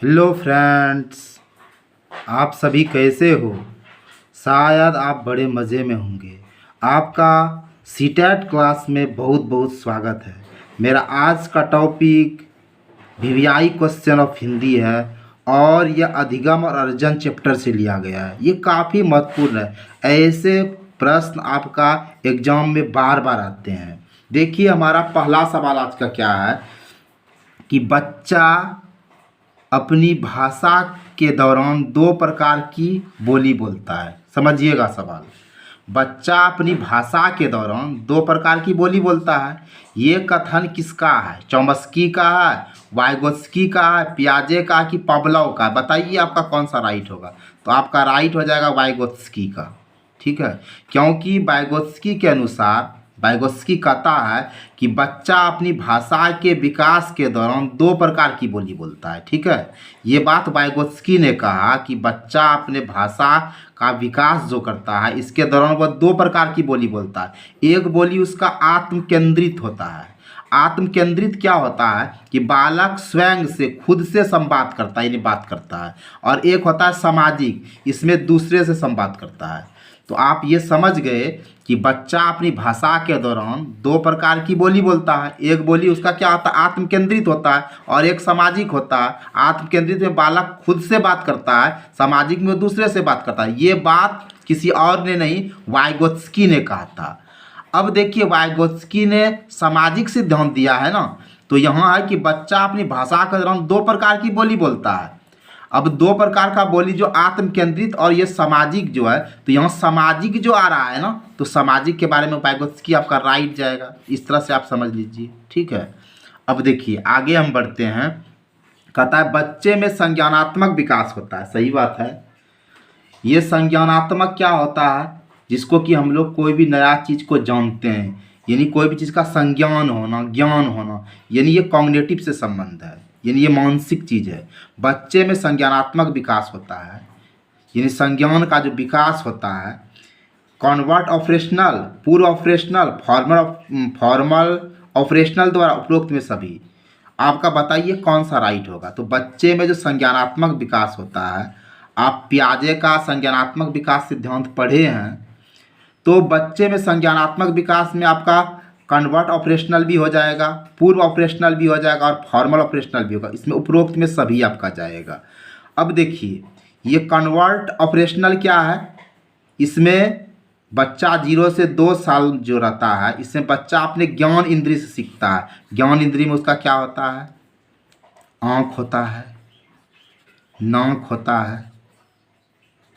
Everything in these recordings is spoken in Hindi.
हेलो फ्रेंड्स, आप सभी कैसे हो। शायद आप बड़े मज़े में होंगे। आपका सीटेट क्लास में बहुत बहुत स्वागत है। मेरा आज का topic VVI question of Hindi है और यह अधिगम और अर्जन चैप्टर से लिया गया है। ये काफ़ी महत्वपूर्ण है। ऐसे प्रश्न आपका एग्जाम में बार बार आते हैं। देखिए, हमारा पहला सवाल आज का क्या है कि बच्चा अपनी भाषा के दौरान दो प्रकार की बोली बोलता है। समझिएगा सवाल। बच्चा अपनी भाषा के दौरान दो प्रकार की बोली बोलता है। ये कथन किसका है? चॉम्स्की का है, वाइगोत्स्की का है, पियाजे का कि पावलोव का? बताइए आपका कौन सा राइट होगा। तो आपका राइट हो जाएगा वाइगोत्स्की का। ठीक है, क्योंकि वाइगोत्स्की के अनुसार वाइगोत्स्की कहता है कि बच्चा अपनी भाषा के विकास के दौरान दो प्रकार की बोली बोलता है। ठीक है, ये बात वाइगोत्स्की ने कहा कि बच्चा अपने भाषा का विकास जो करता है इसके दौरान वह दो प्रकार की बोली बोलता है। एक बोली उसका आत्म केंद्रित होता है। आत्म केंद्रित क्या होता है कि बालक स्वयं से खुद से संवाद करता है, यानी बात करता है। और एक होता है सामाजिक, इसमें दूसरे से संवाद करता है। तो आप ये समझ गए कि बच्चा अपनी भाषा के दौरान दो प्रकार की बोली बोलता है। एक बोली उसका क्या होता है? आत्म केंद्रित होता है, और एक सामाजिक होता है। आत्म केंद्रित में बालक खुद से बात करता है, सामाजिक में दूसरे से बात करता है। ये बात किसी और ने नहीं, वाइगोत्स्की ने कहा था। अब देखिए, वाइगोत्स्की ने सामाजिक सिद्धांत दिया है ना, तो यहाँ है कि बच्चा अपनी भाषा के दौरान दो प्रकार की बोली बोलता है। अब दो प्रकार का बोली, जो आत्म केंद्रित और ये सामाजिक जो है, तो यहाँ सामाजिक जो आ रहा है ना, तो सामाजिक के बारे में वाइगोत्स्की आपका राइट जाएगा। इस तरह से आप समझ लीजिए। ठीक है, अब देखिए आगे हम बढ़ते हैं। कहता है बच्चे में संज्ञानात्मक विकास होता है। सही बात है। ये संज्ञानात्मक क्या होता है? जिसको कि हम लोग कोई भी नया चीज़ को जानते हैं, यानी कोई भी चीज़ का संज्ञान होना, ज्ञान होना, यानी ये कॉग्निटिव से संबंध है, यानी ये मानसिक चीज़ है। बच्चे में संज्ञानात्मक विकास होता है, यानी संज्ञान का जो विकास होता है। कॉन्वर्ट ऑपरेशनल, पूर्व ऑपरेशनल, फॉर्मल ऑपरेशनल द्वारा उपरोक्त में सभी। आपका बताइए कौन सा राइट होगा। तो बच्चे में जो संज्ञानात्मक विकास होता है, आप पियाजे का संज्ञानात्मक विकास सिद्धांत पढ़े हैं, तो बच्चे में संज्ञानात्मक विकास में आपका कन्वर्ट ऑपरेशनल भी हो जाएगा, पूर्व ऑपरेशनल भी हो जाएगा, और फॉर्मल ऑपरेशनल भी होगा। इसमें उपरोक्त में सभी आपका जाएगा। अब देखिए, ये कन्वर्ट ऑपरेशनल क्या है? इसमें बच्चा 0 से 2 साल जो रहता है, इसमें बच्चा अपने ज्ञान इंद्रिय से सीखता है। ज्ञान इंद्रिय में उसका क्या होता है? आँख होता है, नाक होता है,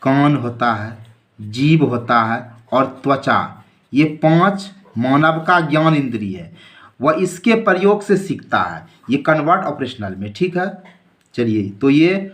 कान होता है, जीभ होता है और त्वचा। ये 5 मानव का ज्ञान इंद्रिय है, वह इसके प्रयोग से सीखता है। ये कन्वर्ट ऑपरेशनल में। ठीक है, चलिए, तो ये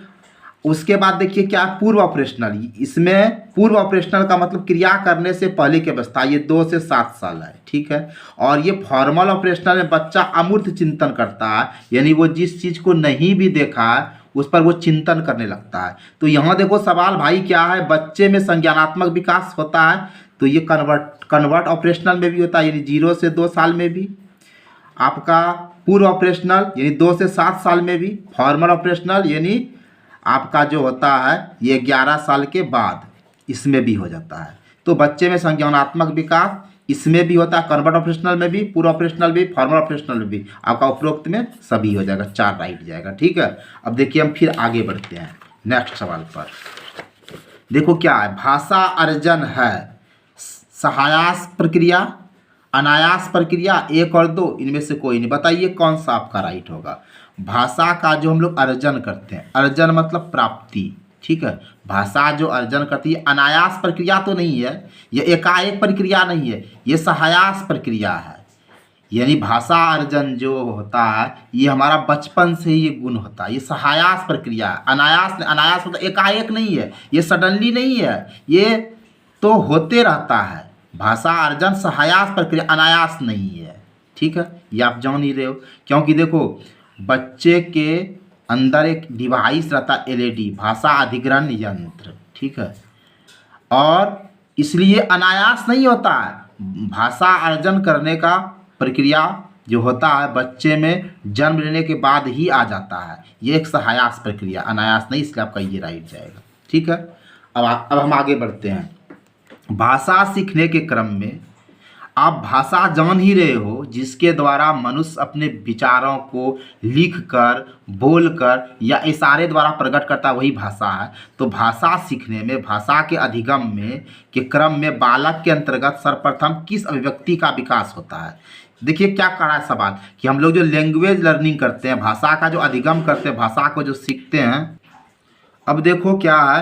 उसके बाद देखिए क्या है? पूर्व ऑपरेशनल। इसमें पूर्व ऑपरेशनल का मतलब क्रिया करने से पहले की अवस्था, ये 2 से 7 साल है। ठीक है, और ये फॉर्मल ऑपरेशनल में बच्चा अमूर्त चिंतन करता है, यानी वो जिस चीज़ को नहीं भी देखा है उस पर वो चिंतन करने लगता है। तो यहाँ देखो सवाल भाई क्या है? बच्चे में संज्ञानात्मक विकास होता है, तो ये कन्वर्ट ऑपरेशनल में भी होता है, यानी 0 से 2 साल में भी। आपका पूर्व ऑपरेशनल यानी 2 से 7 साल में भी। फॉर्मल ऑपरेशनल यानी आपका जो होता है ये 11 साल के बाद, इसमें भी हो जाता है। तो बच्चे में संज्ञानात्मक विकास इसमें भी होता है, कन्वर्ट ऑपरेशनल में भी, पूर्व ऑपरेशनल भी, फॉर्मल ऑपरेशनल में भी। आपका उपरोक्त में सभी हो जाएगा, 4 राइट जाएगा। ठीक है, अब देखिए हम फिर आगे बढ़ते हैं नेक्स्ट सवाल पर। देखो क्या है? भाषा अर्जन है सहायास प्रक्रिया, अनायास प्रक्रिया, 1 और 2, इनमें से कोई नहीं। बताइए कौन सा आपका राइट होगा। भाषा का जो हम लोग अर्जन करते हैं, अर्जन मतलब प्राप्ति। ठीक है, भाषा जो अर्जन करती है, अनायास प्रक्रिया तो नहीं है, ये एकाएक प्रक्रिया नहीं है, ये सहायास प्रक्रिया है। यानी भाषा अर्जन जो होता है ये हमारा बचपन से ही ये गुण होता है, ये सहायास प्रक्रिया है। अनायास मतलब एकाएक नहीं है, ये सडनली नहीं है, ये तो होते रहता है। भाषा अर्जन सहायास प्रक्रिया, अनायास नहीं है। ठीक है, ये आप जान ही रहे हो, क्योंकि देखो बच्चे के अंदर एक डिवाइस रहता है, एलईडी, भाषा अधिग्रहण यंत्र। ठीक है, और इसलिए अनायास नहीं होता है। भाषा अर्जन करने का प्रक्रिया जो होता है बच्चे में जन्म लेने के बाद ही आ जाता है। ये एक सहायक प्रक्रिया, अनायास नहीं, इसलिए आपका ये राइट जाएगा। ठीक है, अब हम आगे बढ़ते हैं। भाषा सीखने के क्रम में आप भाषा जान ही रहे हो जिसके द्वारा मनुष्य अपने विचारों को लिख कर, बोल कर या इशारे द्वारा प्रकट करता है, वही भाषा है। तो भाषा सीखने में, भाषा के अधिगम में के क्रम में बालक के अंतर्गत सर्वप्रथम किस अभिव्यक्ति का विकास होता है? देखिए क्या कह रहा है सवाल कि हम लोग जो लैंग्वेज लर्निंग करते हैं, भाषा का जो अधिगम करते हैं, भाषा को जो सीखते हैं, अब देखो क्या है,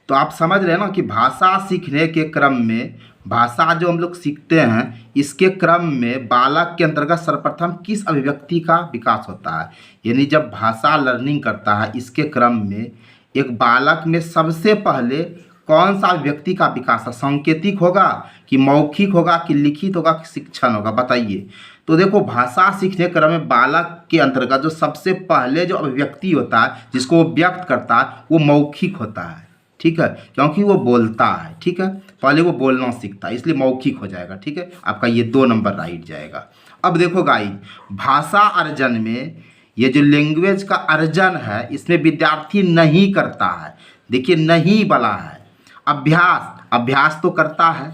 तो आप समझ रहे हैं ना कि भाषा सीखने के क्रम में, भाषा जो हम लोग सीखते हैं इसके क्रम में बालक के अंतर्गत सर्वप्रथम किस अभिव्यक्ति का विकास होता है? यानी जब भाषा लर्निंग करता है इसके क्रम में एक बालक में सबसे पहले कौन सा अभिव्यक्ति का विकास है? सांकेतिक होगा कि मौखिक होगा कि लिखित होगा कि शिक्षण होगा? बताइए। तो देखो भाषा सीखने क्रम में बालक के अंतर्गत जो सबसे पहले जो अभिव्यक्ति होता है जिसको वो व्यक्त करता है वो मौखिक होता है। ठीक है, क्योंकि वो बोलता है। ठीक है, पहले वो बोलना सीखता है, इसलिए मौखिक हो जाएगा। ठीक है, आपका ये 2 नंबर राइट जाएगा। अब देखो गाइस, भाषा अर्जन में ये जो लैंग्वेज का अर्जन है इसमें विद्यार्थी नहीं करता है। देखिए नहीं वाला है, अभ्यास तो करता है।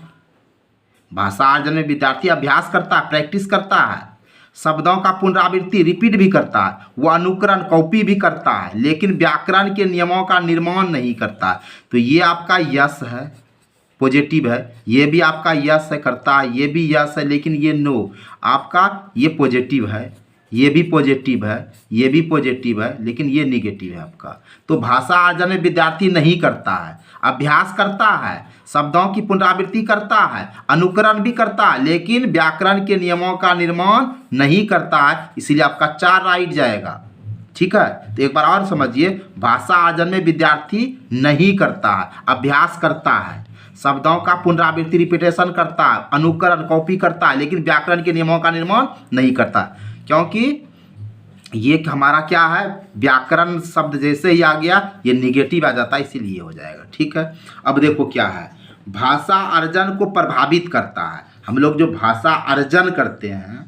भाषा अर्जन में विद्यार्थी अभ्यास करता है, प्रैक्टिस करता है, शब्दों का पुनरावृत्ति रिपीट भी करता है, वो अनुकरण कॉपी भी करता है, लेकिन व्याकरण के नियमों का निर्माण नहीं करता। तो ये आपका यस है, पॉजिटिव है। ये भी आपका यस है, करता है, ये भी यस है, लेकिन ये नो आपका, ये पॉजिटिव है, ये भी पॉजिटिव है, ये भी पॉजिटिव है, लेकिन ये निगेटिव है आपका। तो भाषा अर्जन में विद्यार्थी नहीं करता है, अभ्यास करता है, शब्दों की पुनरावृत्ति करता है, अनुकरण भी करता है, लेकिन व्याकरण के नियमों का निर्माण नहीं करता है, इसीलिए आपका 4 राइट जाएगा। ठीक है, तो एक बार और समझिए, भाषा अर्जन में विद्यार्थी नहीं करता है, अभ्यास करता है, शब्दों का पुनरावृत्ति रिपीटेशन करता है, अनुकरण कॉपी करता है, लेकिन व्याकरण के नियमों का निर्माण नहीं करता, क्योंकि ये हमारा क्या है, व्याकरण शब्द जैसे ही आ गया ये निगेटिव आ जाता है, इसीलिए हो जाएगा। ठीक है, अब देखो क्या है, भाषा अर्जन को प्रभावित करता है। हम लोग जो भाषा अर्जन करते हैं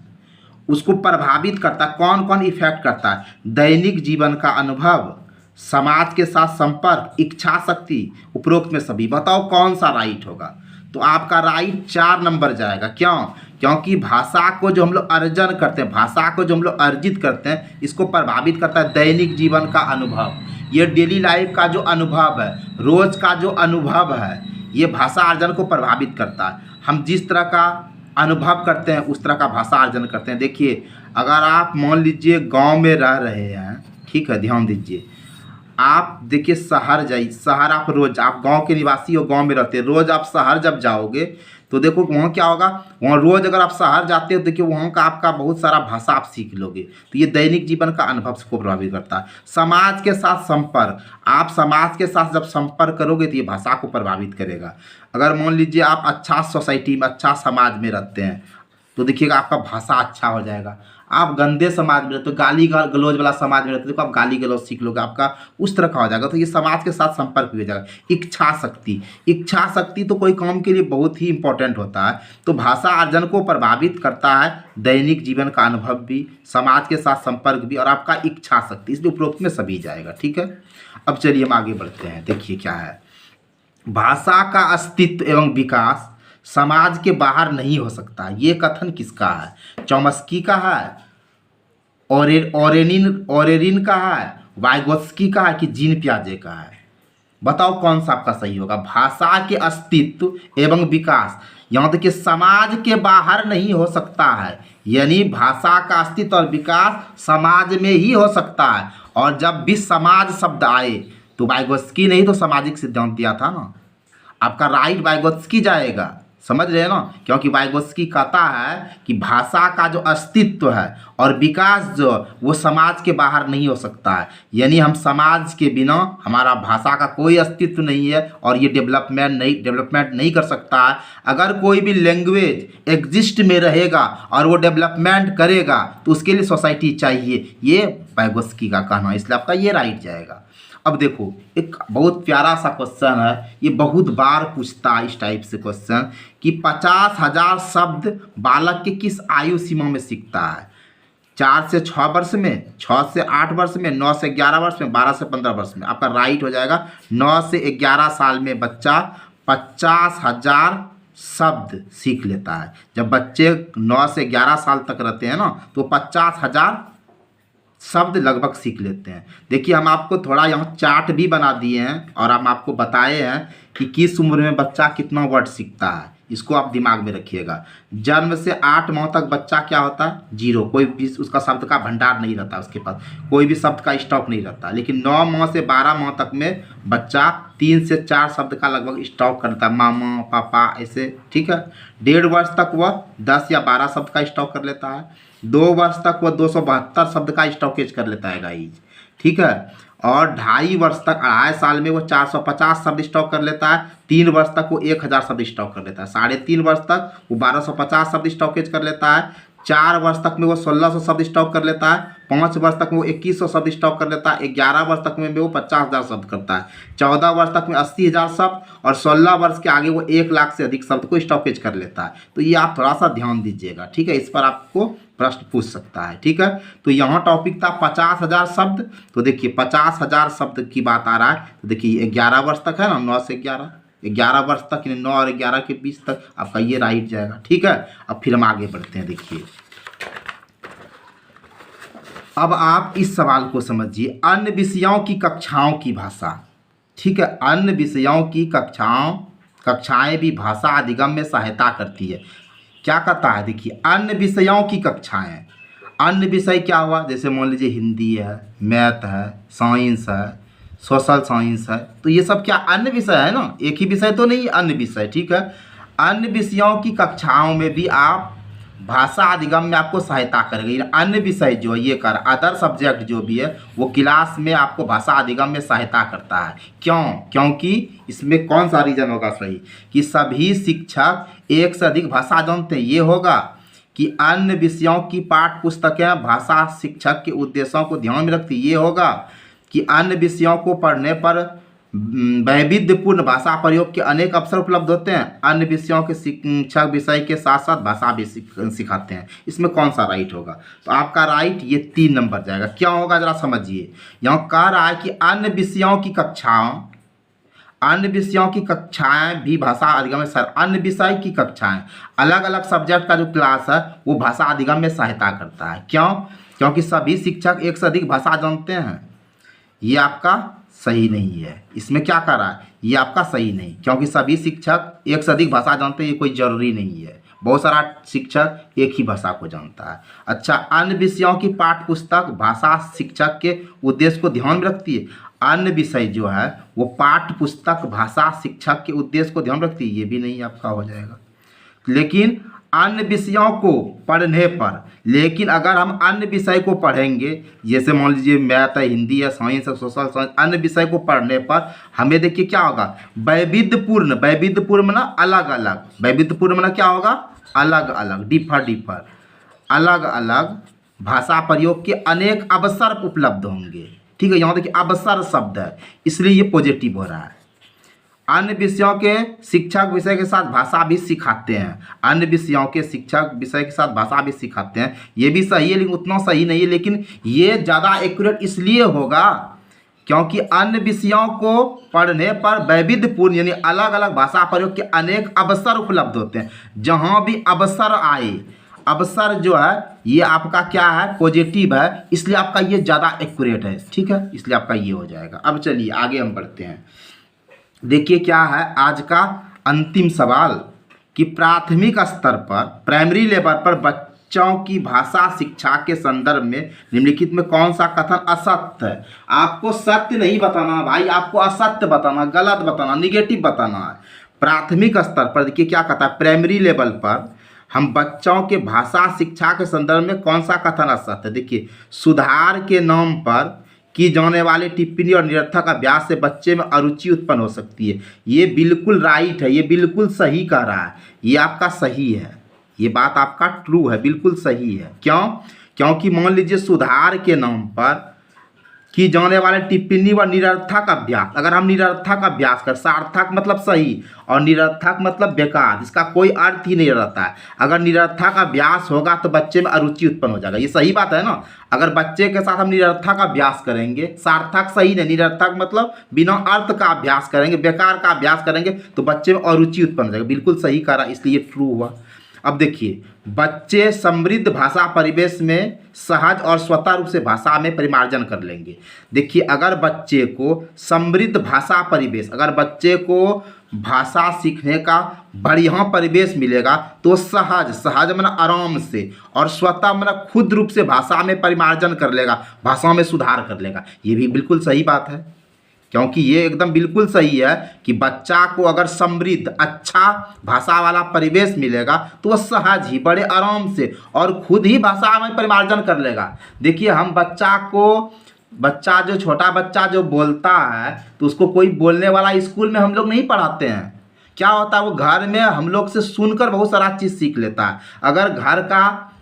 उसको प्रभावित करता है, कौन कौन इफेक्ट करता है? दैनिक जीवन का अनुभव, समाज के साथ संपर्क, इच्छा शक्ति, उपरोक्त में सभी। बताओ कौन सा राइट होगा? तो आपका राइट 4 नंबर जाएगा। क्यों? क्योंकि भाषा को जो हम लोग अर्जन करते हैं, भाषा को जो हम लोग अर्जित करते हैं, इसको प्रभावित करता है दैनिक जीवन का अनुभव। ये डेली लाइफ का जो अनुभव है, रोज़ का जो अनुभव है, ये भाषा अर्जन को प्रभावित करता है। हम जिस तरह का अनुभव करते हैं उस तरह का भाषा अर्जन करते हैं। देखिए, अगर आप मान लीजिए गांव में रह रहे हैं, ठीक है, ध्यान दीजिए, आप देखिए शहर जाइए, शहर आप रोज़, आप गांव के निवासी हो, गांव में रहते हैं, रोज़ आप शहर जब जाओगे तो देखो वहाँ क्या होगा, वहाँ रोज़ अगर आप शहर जाते हो देखिए वहाँ का आपका बहुत सारा भाषा आप सीख लोगे। तो ये दैनिक जीवन का अनुभव को प्रभावित करता है। समाज के साथ संपर्क, आप समाज के साथ जब संपर्क करोगे तो ये भाषा को प्रभावित करेगा। अगर मान लीजिए आप अच्छा सोसाइटी में, अच्छा समाज में रहते हैं तो देखिएगा आपका भाषा अच्छा हो जाएगा। आप गंदे समाज में रहते हो, गाली गलौज वाला समाज में रहते हो, देखो आप गाली गलौज सीख लोगे, आपका उस तरह का हो जाएगा। तो ये समाज के साथ संपर्क भी हो जाएगा। इच्छा शक्ति, इच्छा शक्ति तो कोई काम के लिए बहुत ही इंपॉर्टेंट होता है। तो भाषा अर्जन को प्रभावित करता है दैनिक जीवन का अनुभव भी, समाज के साथ संपर्क भी, और आपका इच्छा शक्ति, इसलिए उपरोक्त में सभी जाएगा। ठीक है, अब चलिए हम आगे बढ़ते हैं। देखिए क्या है, भाषा का अस्तित्व एवं विकास समाज के बाहर नहीं हो सकता। ये कथन किसका है? चॉम्स्की का है, ओरेनिन का है, वाइगोत्स्की का है कि जीन पियाजे का है? बताओ कौन सा आपका सही होगा। भाषा के अस्तित्व एवं विकास, यहाँ तक कि समाज के बाहर नहीं हो सकता है, यानी भाषा का अस्तित्व और विकास समाज में ही हो सकता है। और जब भी समाज शब्द आए तो वाइगोत्स्की ने ही तो सामाजिक सिद्धांत दिया था ना। आपका राइट वाइगोत्स्की जाएगा, समझ रहे हैं ना, क्योंकि वाइगोत्स्की कहता है कि भाषा का जो अस्तित्व है और विकास जो वो समाज के बाहर नहीं हो सकता है। यानी हम समाज के बिना हमारा भाषा का कोई अस्तित्व नहीं है और ये डेवलपमेंट नहीं कर सकता है। अगर कोई भी लैंग्वेज एग्जिस्ट में रहेगा और वो डेवलपमेंट करेगा तो उसके लिए सोसाइटी चाहिए, ये वाइगोत्स्की का कहना है, इसलिए आपका ये राइट जाएगा। अब देखो एक बहुत प्यारा सा क्वेश्चन है, ये बहुत बार पूछता है इस टाइप से क्वेश्चन कि 50,000 शब्द बालक के किस आयु सीमा में सीखता है? 4 से 6 वर्ष में, 6 से 8 वर्ष में, 9 से 11 वर्ष में, 12 से 15 वर्ष में। आपका राइट हो जाएगा 9 से 11 साल में बच्चा 50,000 शब्द सीख लेता है। जब बच्चे 9 से 11 साल तक रहते हैं ना तो 50,000 शब्द लगभग सीख लेते हैं। देखिए हम आपको थोड़ा यहाँ चार्ट भी बना दिए हैं और हम आपको बताए हैं कि किस उम्र में बच्चा कितना वर्ड सीखता है, इसको आप दिमाग में रखिएगा। जन्म से 8 माह तक बच्चा क्या होता है? जीरो, कोई भी उसका शब्द का भंडार नहीं रहता, उसके पास कोई भी शब्द का स्टॉक नहीं रहता। लेकिन 9 माह से 12 माह तक में बच्चा 3 से 4 शब्द का लगभग स्टॉक करता है, मामा पापा ऐसे, ठीक है। 1.5 वर्ष तक वह 10 या 12 शब्द का स्टॉक कर लेता है। 2 वर्ष तक वह 272 शब्द का स्टॉकेज कर लेता है गाइज, ठीक है। और 2.5 वर्ष तक, 2.5 साल में वो 450 शब्द स्टॉक कर लेता है। 3 वर्ष तक वो 1000 शब्द स्टॉक कर लेता है। 3.5 वर्ष तक वो 1250 शब्द स्टॉकेज कर लेता है। 4 वर्ष तक में वो 1600 शब्द स्टॉक कर लेता है। 5 वर्ष तक में वो 2100 शब्द स्टॉक कर लेता है। 11 वर्ष तक में वो 50,000 शब्द करता है। 14 वर्ष तक में 80,000 शब्द और 16 वर्ष के आगे वो 1 लाख से अधिक शब्द को स्टॉकेज कर लेता है। तो ये आप थोड़ा सा ध्यान दीजिएगा, ठीक है। इस पर आपको प्रश्न पूछ सकता है, ठीक है। तो यहाँ टॉपिक था 50,000 शब्द। तो देखिए 50,000 शब्द की बात आ रहा है, तो देखिए 11 वर्ष तक है ना, 9 से 11 वर्ष तक, 9 और 11 के बीच तक आपका ये राइट जाएगा, ठीक है। अब फिर हम आगे बढ़ते हैं। देखिए अब आप इस सवाल को समझिए, अन्य विषयों की कक्षाओं की भाषा, ठीक है। अन्य विषयों की कक्षाएं भी भाषा अधिगम में सहायता करती है। क्या कहता है? देखिए अन्य विषयों की कक्षाएं, अन्य विषय क्या हुआ? जैसे मान लीजिए हिंदी है, मैथ है, साइंस है, सोशल साइंस है, तो ये सब क्या अन्य विषय है ना, एक ही विषय तो नहीं, अन्य विषय, ठीक है। अन्य विषयों की कक्षाओं में भी आप भाषा अधिगम में आपको सहायता करेगी। अन्य विषय जो ये अदर सब्जेक्ट जो भी है वो क्लास में आपको भाषा अधिगम में सहायता करता है। क्यों? क्योंकि इसमें कौन सा रीजन होगा सही कि सभी शिक्षक एक से अधिक भाषा जानते हैं। ये होगा कि अन्य विषयों की पाठ्य पुस्तकें भाषा शिक्षक के उद्देश्यों को ध्यान में रखती। ये होगा कि अन्य विषयों को पढ़ने पर वैविध्यपूर्ण भाषा प्रयोग के अनेक अवसर उपलब्ध होते हैं। अन्य विषयों के शिक्षक विषय के साथ साथ भाषा भी सिखाते हैं। इसमें कौन सा राइट होगा? तो आपका राइट ये 3 नंबर जाएगा। क्या होगा जरा समझिए। यहाँ कह रहा है कि अन्य विषयों की कक्षाएं भी भाषा अधिगम में अन्य विषय की कक्षाएं, अलग अलग सब्जेक्ट का जो क्लास है वो भाषा अधिगम में सहायता करता है। क्यों? क्योंकि सभी शिक्षक एक से अधिक भाषा जानते हैं। ये आपका सही नहीं है। इसमें क्या कर रहा है? ये आपका सही नहीं, क्योंकि सभी शिक्षक एक से अधिक भाषा जानते हैं ये कोई जरूरी नहीं है। बहुत सारा शिक्षक एक ही भाषा को जानता है। अच्छा, अन्य विषयों की पाठ्य पुस्तक भाषा शिक्षक के उद्देश्य को ध्यान में रखती है। अन्य विषय जो है वो पाठ्य पुस्तक भाषा शिक्षक के उद्देश्य को ध्यान रखती है, ये भी नहीं आपका हो जाएगा। लेकिन अन्य विषयों को पढ़ने पर, लेकिन अगर हम अन्य विषय को पढ़ेंगे, जैसे मान लीजिए मैथ है, हिंदी है, साइंस है, सोशल साइंस, अन्य विषय को पढ़ने पर हमें देखिए क्या होगा, वैविध्यपूर्ण माना अलग अलग, वैविध्यपूर्ण माना क्या होगा, अलग अलग, डिफर, अलग अलग भाषा प्रयोग के अनेक अवसर उपलब्ध होंगे। ठीक है, यहाँ देखिए अवसर शब्द है, इसलिए ये पॉजिटिव हो रहा है। अन्य विषयों के शिक्षक विषय के साथ भाषा भी सिखाते हैं। अन्य विषयों के शिक्षक विषय के साथ भाषा भी सिखाते हैं, ये भी सही है लेकिन उतना सही नहीं है। लेकिन ये ज़्यादा एक्यूरेट इसलिए होगा क्योंकि अन्य विषयों को पढ़ने पर वैविध्यपूर्ण यानी अलग अलग भाषा प्रयोग के अनेक अवसर उपलब्ध होते हैं। जहाँ भी अवसर आए, अवसर जो है ये आपका क्या है, पॉजिटिव है, इसलिए आपका ये ज़्यादा एक्यूरेट है। ठीक है, इसलिए आपका ये हो जाएगा। अब चलिए आगे हम बढ़ते हैं। देखिए क्या है आज का अंतिम सवाल कि प्राथमिक स्तर पर, प्राइमरी लेवल पर बच्चों की भाषा शिक्षा के संदर्भ में निम्नलिखित में कौन सा कथन असत्य है। आपको सत्य नहीं बताना भाई, आपको असत्य बताना, गलत बताना, निगेटिव बताना है। प्राथमिक स्तर पर देखिए क्या कहता है, प्राइमरी लेवल पर हम बच्चों के भाषा शिक्षा के संदर्भ में कौन सा कथन असत्य है? देखिए, सुधार के नाम पर की जाने वाली टिप्पणी और निरर्थक अभ्यास से बच्चे में अरुचि उत्पन्न हो सकती है। ये बिल्कुल राइट है, ये बिल्कुल सही कह रहा है, ये आपका सही है, ये बात आपका ट्रू है, बिल्कुल सही है। क्यों? क्योंकि मान लीजिए सुधार के नाम पर की जाने वाले टिप्पणी व निरर्थक अभ्यास, अगर हम निरर्थक अभ्यास कर, सार्थक मतलब सही और निरर्थक मतलब बेकार, इसका कोई अर्थ ही नहीं रहता है। अगर निरर्थक अभ्यास होगा तो बच्चे में अरुचि उत्पन्न हो जाएगा, ये सही बात है ना। अगर बच्चे के साथ हम निरर्थक अभ्यास करेंगे, सार्थक सही नहीं, निरर्थक मतलब बिना अर्थ का अभ्यास करेंगे, बेकार का अभ्यास करेंगे तो बच्चे में अरुचि उत्पन्न हो जाएगा, बिल्कुल सही कहा, इसलिए ट्रू हुआ। अब देखिए, बच्चे समृद्ध भाषा परिवेश में सहज और स्वतः रूप से भाषा में परिमार्जन कर लेंगे। देखिए, अगर बच्चे को समृद्ध भाषा परिवेश, अगर बच्चे को भाषा सीखने का बढ़िया परिवेश मिलेगा तो सहज, सहज मतलब आराम से, और स्वतः मतलब खुद रूप से भाषा में परिमार्जन कर लेगा, भाषा में सुधार कर लेगा। ये भी बिल्कुल सही बात है, क्योंकि ये एकदम बिल्कुल सही है कि बच्चा को अगर समृद्ध अच्छा भाषा वाला परिवेश मिलेगा तो वह सहज ही, बड़े आराम से और खुद ही भाषा में परिमार्जन कर लेगा। देखिए, हम बच्चा जो छोटा बच्चा जो बोलता है तो उसको कोई बोलने वाला स्कूल में हम लोग नहीं पढ़ाते हैं। क्या होता है, वो घर में हम लोग से सुनकर बहुत सारा चीज़ सीख लेता है। अगर घर का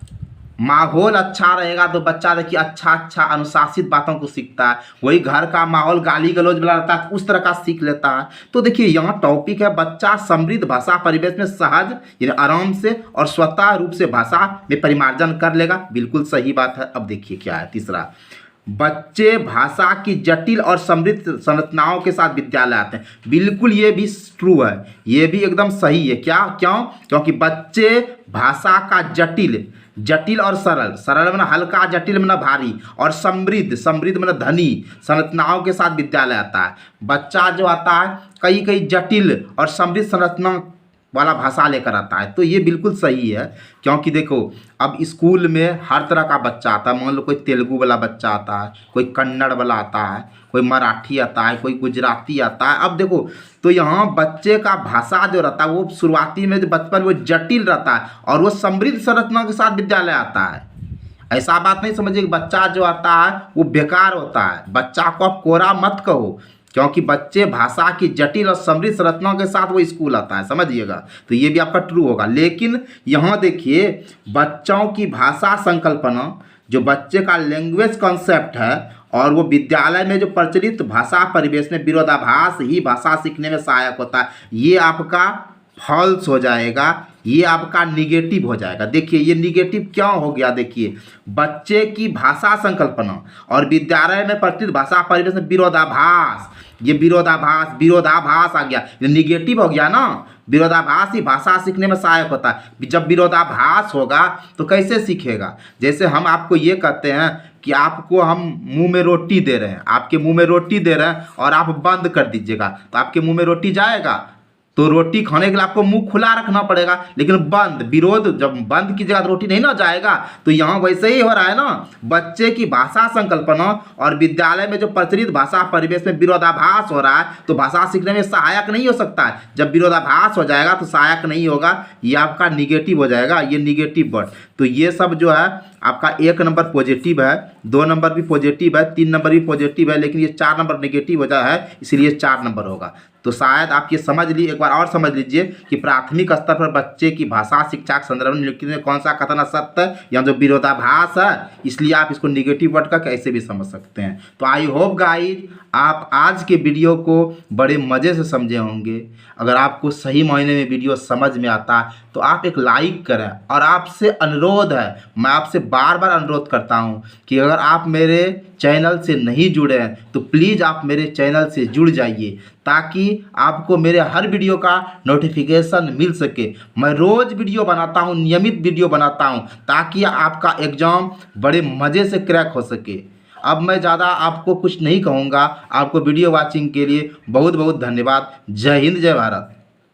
माहौल अच्छा रहेगा तो बच्चा देखिए अच्छा अनुशासित बातों को सीखता है। वही घर का माहौल गाली गलौज वाला रहता है उस तरह का सीख लेता है। तो देखिए, यहाँ टॉपिक है बच्चा समृद्ध भाषा परिवेश में सहज यानी आराम से और स्वतः रूप से भाषा में परिमार्जन कर लेगा, बिल्कुल सही बात है। अब देखिए क्या है तीसरा, बच्चे भाषा की जटिल और समृद्ध संरचनाओं के साथ विद्यालय आते हैं, बिल्कुल ये भी ट्रू है, ये भी एकदम सही है। क्यों? क्योंकि बच्चे भाषा का जटिल और सरल मतलब हल्का, जटिल मतलब भारी, और समृद्ध मतलब धनी संरचनाओं के साथ विद्यालय आता है। बच्चा जो आता है कई जटिल और समृद्ध संरचना वाला भाषा लेकर आता है, तो ये बिल्कुल सही है। क्योंकि देखो, अब स्कूल में हर तरह का बच्चा आता है, मान लो कोई तेलुगु वाला बच्चा आता है, कोई कन्नड़ वाला आता है, कोई मराठी आता है, कोई गुजराती आता है। अब देखो, तो यहाँ बच्चे का भाषा जो रहता है वो शुरुआती में जो बचपन वो जटिल रहता है और वो समृद्ध संरचना के साथ विद्यालय आता है। ऐसा बात नहीं समझिए कि बच्चा जो आता है वो बेकार होता है। बच्चा को आप कोरा मत कहो, क्योंकि बच्चे भाषा की जटिल और समृद्ध संरचनाओं के साथ वो स्कूल आता है, समझिएगा। तो ये भी आपका ट्रू होगा। लेकिन यहाँ देखिए, बच्चों की भाषा संकल्पना, जो बच्चे का लैंग्वेज कॉन्सेप्ट है और वो विद्यालय में जो प्रचलित भाषा परिवेश में विरोधाभास ही भाषा सीखने में सहायक होता है, ये आपका फॉल्स हो जाएगा, ये आपका निगेटिव हो जाएगा। देखिए, ये निगेटिव क्यों हो गया? देखिए, बच्चे की भाषा संकल्पना और विद्यालय में प्रचलित भाषा परिवेश में विरोधाभास, ये विरोधाभास आ गया, ये निगेटिव हो गया ना। विरोधाभास ही भाषा सीखने में सहायक होता है। जब विरोधाभास होगा तो कैसे सीखेगा? जैसे हम आपको ये कहते हैं कि आपको हम मुंह में रोटी दे रहे हैं, आपके मुंह में रोटी दे रहे हैं और आप बंद कर दीजिएगा तो आपके मुंह में रोटी जाएगा? तो रोटी खाने के लिए आपको मुंह खुला रखना पड़ेगा, लेकिन विरोध जब बंद कीजिएगा तो रोटी नहीं ना जाएगा। तो यहाँ वैसे ही हो रहा है ना, बच्चे की भाषा संकल्पना और विद्यालय में जो प्रचलित भाषा परिवेश में विरोधाभास हो रहा है तो भाषा सीखने में सहायक नहीं हो सकता है। जब विरोधाभास हो जाएगा तो सहायक नहीं होगा, ये आपका निगेटिव हो जाएगा, ये निगेटिव वर्ड। तो ये सब जो है आपका 1 नंबर पॉजिटिव है, 2 नंबर भी पॉजिटिव है, 3 नंबर भी पॉजिटिव है, लेकिन ये 4 नंबर नेगेटिव हो जाए है, इसलिए 4 नंबर होगा। तो शायद आप ये समझ ली, एक बार और समझ लीजिए कि प्राथमिक स्तर पर बच्चे की भाषा शिक्षा के संदर्भ में कौन सा कथन असत्य है या जो विरोधाभास है, इसलिए आप इसको निगेटिव वर्ड का कैसे भी समझ सकते हैं। तो आई होप गाइज आप आज के वीडियो को बड़े मज़े से समझे होंगे। अगर आपको सही मायने में वीडियो समझ में आता है तो आप एक लाइक करें, और आपसे अनुरोध है, मैं आपसे बार बार अनुरोध करता हूं कि अगर आप मेरे चैनल से नहीं जुड़े हैं तो प्लीज़ आप मेरे चैनल से जुड़ जाइए, ताकि आपको मेरे हर वीडियो का नोटिफिकेशन मिल सके। मैं रोज़ वीडियो बनाता हूं, नियमित वीडियो बनाता हूं, ताकि आपका एग्ज़ाम बड़े मज़े से क्रैक हो सके। अब मैं ज़्यादा आपको कुछ नहीं कहूँगा। आपको वीडियो वॉचिंग के लिए बहुत बहुत धन्यवाद। जय हिंद, जय भारत।